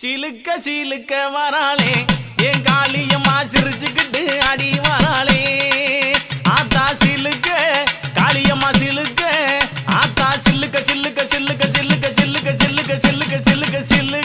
சிலுக்க சிலுக்க வராளே என் காளியம்மா சிரிச்சுக்கிட்டு அடி வராளே ஆத்தா சிலுக்க காளியம்மா சிலுக்க ஆத்தா சில்லுக்க சில்லுக்க சில்லுக்க சில்லுக்க சில்லுக்க சில்லுக்க சில்லுக்க சில்லுக்க சில்லு